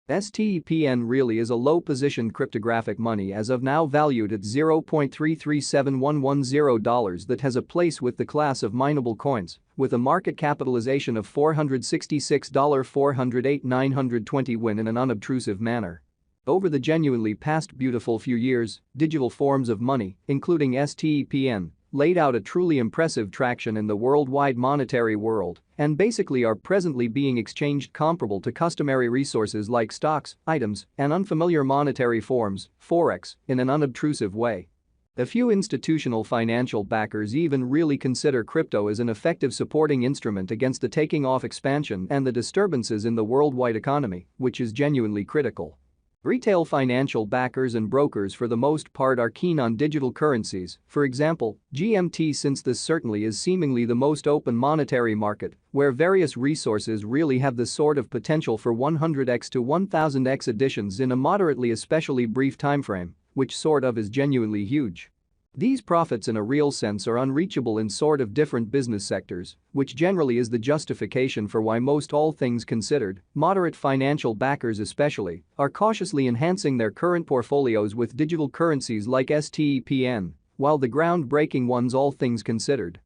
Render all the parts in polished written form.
STEPN really is a low-positioned cryptographic money as of now valued at $0.337110 that has a place with the class of mineable coins, with a market capitalization of $466,408,920 win in an unobtrusive manner. Over the genuinely past beautiful few years, digital forms of money, including STEPN, laid out a truly impressive traction in the worldwide monetary world and basically are presently being exchanged comparable to customary resources like stocks, items, and unfamiliar monetary forms, forex, in an unobtrusive way. A few institutional financial backers even really consider crypto as an effective supporting instrument against the taking off expansion and the disturbances in the worldwide economy, which is genuinely critical. Retail financial backers and brokers for the most part are keen on digital currencies, for example, GMT, since this certainly is seemingly the most open monetary market, where various resources really have the sort of potential for 100x to 1000x additions in a moderately especially brief timeframe, which sort of is genuinely huge. These profits in a real sense are unreachable in sort of different business sectors, which generally is the justification for why most, all things considered, moderate financial backers especially, are cautiously enhancing their current portfolios with digital currencies like STEPN, while the groundbreaking ones, all things considered,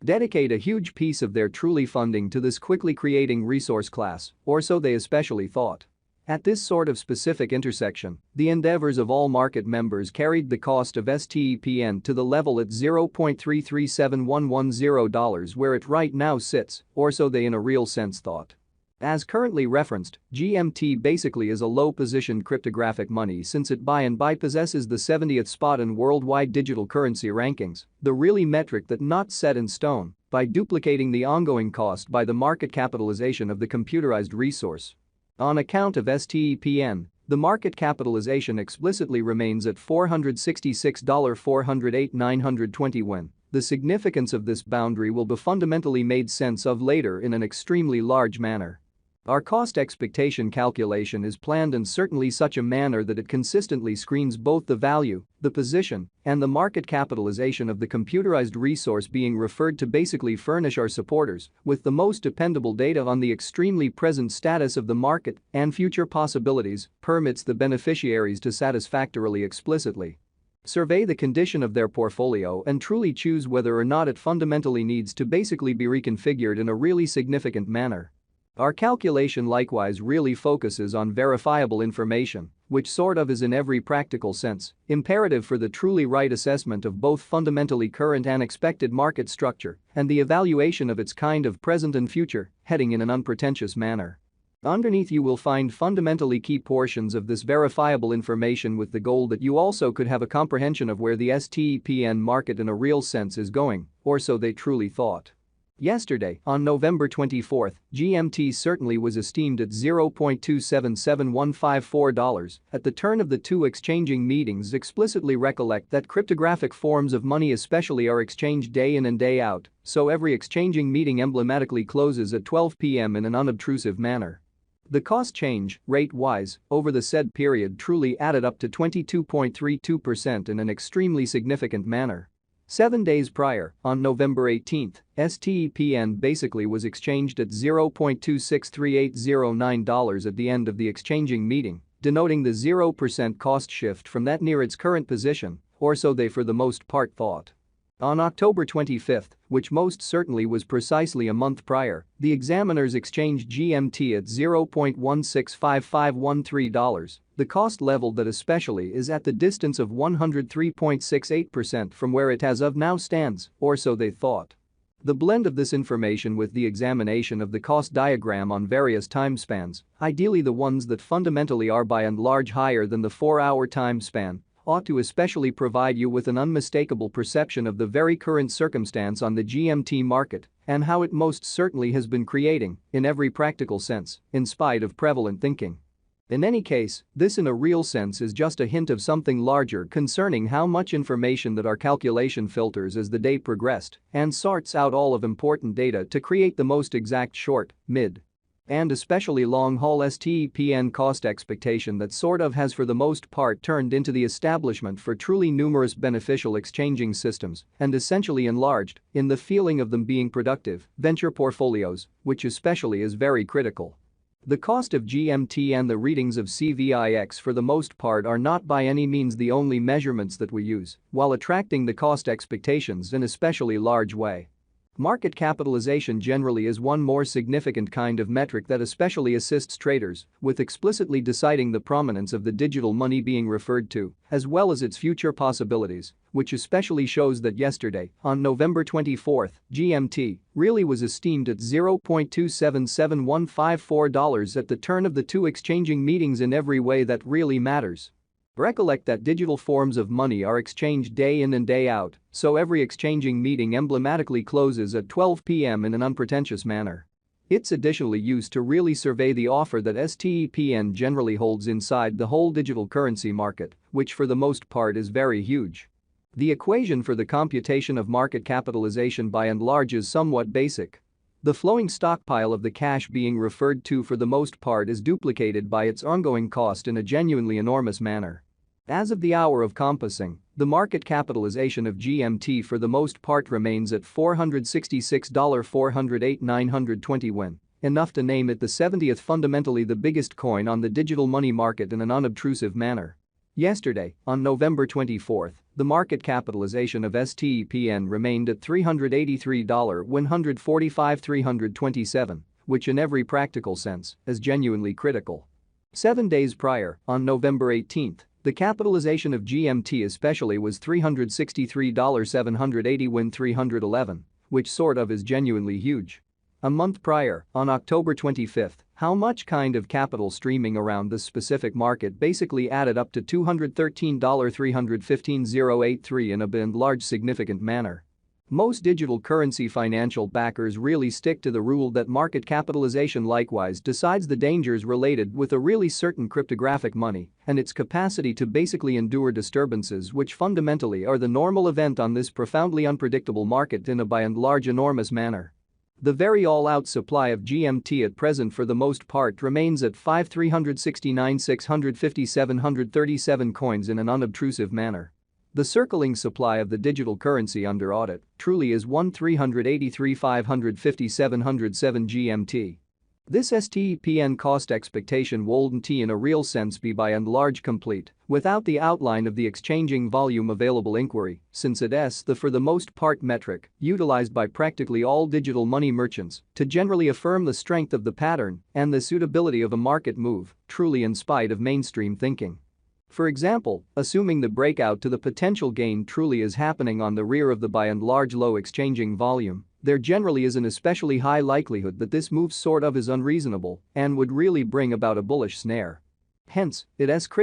dedicate a huge piece of their truly funding to this quickly creating resource class, or so they especially thought. At this sort of specific intersection, the endeavors of all market members carried the cost of STEPN to the level at $0.337110 where it right now sits, or so they in a real sense thought. As currently referenced, GMT basically is a low-positioned cryptographic money since it by and by possesses the 70th spot in worldwide digital currency rankings, the really metric that not set in stone, by duplicating the ongoing cost by the market capitalization of the computerized resource. On account of STEPN, the market capitalization explicitly remains at $466,408,920 win. The significance of this boundary will be fundamentally made sense of later in an extremely large manner. Our cost expectation calculation is planned in certainly such a manner that it consistently screens both the value, the position, and the market capitalization of the computerized resource being referred to basically furnish our supporters with the most dependable data on the extremely present status of the market and future possibilities, permits the beneficiaries to satisfactorily explicitly survey the condition of their portfolio and truly choose whether or not it fundamentally needs to basically be reconfigured in a really significant manner. Our calculation likewise really focuses on verifiable information, which sort of is in every practical sense imperative for the truly right assessment of both fundamentally current and expected market structure and the evaluation of its kind of present and future, heading in an unpretentious manner. Underneath you will find fundamentally key portions of this verifiable information with the goal that you also could have a comprehension of where the STEPN market in a real sense is going, or so they truly thought. Yesterday, on November 24, GMT certainly was esteemed at $0.277154. At the turn of the two exchanging meetings, explicitly recollect that cryptographic forms of money especially are exchanged day in and day out, so every exchanging meeting emblematically closes at 12 p.m. in an unobtrusive manner. The cost change, rate-wise, over the said period truly added up to 22.32% in an extremely significant manner. 7 days prior, on November 18, STEPN basically was exchanged at $0.263809 at the end of the exchanging meeting, denoting the 0% cost shift from that near its current position, or so they for the most part thought. On October 25, which most certainly was precisely a month prior, the examiners exchanged GMT at $0.165513, the cost level that especially is at the distance of 103.68% from where it as of now stands, or so they thought. The blend of this information with the examination of the cost diagram on various time spans, ideally the ones that fundamentally are by and large higher than the 4-hour time span, ought to especially provide you with an unmistakable perception of the very current circumstance on the GMT market and how it most certainly has been creating, in every practical sense, in spite of prevalent thinking. In any case, this in a real sense is just a hint of something larger concerning how much information that our calculation filters as the day progressed and sorts out all of important data to create the most exact short, mid, and especially long-haul STEPN cost expectation that sort of has for the most part turned into the establishment for truly numerous beneficial exchanging systems and essentially enlarged in the feeling of them being productive venture portfolios, which especially is very critical. The cost of GMT and the readings of CVIX for the most part are not by any means the only measurements that we use while attracting the cost expectations in a especially large way. Market capitalization generally is one more significant kind of metric that especially assists traders with explicitly deciding the prominence of the digital money being referred to, as well as its future possibilities, which especially shows that yesterday, on November 24, GMT really was esteemed at $0.277154 at the turn of the two exchanging meetings in every way that really matters. Recollect that digital forms of money are exchanged day in and day out, so every exchanging meeting emblematically closes at 12 p.m. in an unpretentious manner. It's additionally used to really survey the offer that stepn generally holds inside the whole digital currency market, which for the most part is very huge. The equation for the computation of market capitalization by and large is somewhat basic. The flowing stockpile of the cash being referred to for the most part is duplicated by its ongoing cost in a genuinely enormous manner. As of the hour of compassing, the market capitalization of GMT for the most part remains at $408,920 win, enough to name it the 70th, fundamentally the biggest coin on the digital money market in an unobtrusive manner. Yesterday, on November 24, the market capitalization of stepn remained at $383,145,327, which in every practical sense is genuinely critical. 7 days prior, on November 18, the capitalization of GMT especially was $363,780,311, which sort of is genuinely huge. A month prior, on October 25, how much kind of capital streaming around this specific market basically added up to $213,315,083 in a large significant manner. Most digital currency financial backers really stick to the rule that market capitalization likewise decides the dangers related with a really certain cryptographic money and its capacity to basically endure disturbances, which fundamentally are the normal event on this profoundly unpredictable market in a by and large enormous manner. The very all-out supply of GMT at present for the most part remains at 5,369,650,737 coins in an unobtrusive manner. The circling supply of the digital currency under audit truly is 1,383,550,707 GMT. This stepn cost expectation wouldn't in a real sense be by and large complete without the outline of the exchanging volume available inquiry, since it's the for the most part metric utilized by practically all digital money merchants to generally affirm the strength of the pattern and the suitability of a market move, truly in spite of mainstream thinking. For example, assuming the breakout to the potential gain truly is happening on the rear of the by and large low exchanging volume, there generally is an especially high likelihood that this move sort of is unreasonable and would really bring about a bullish snare. Hence, it is critical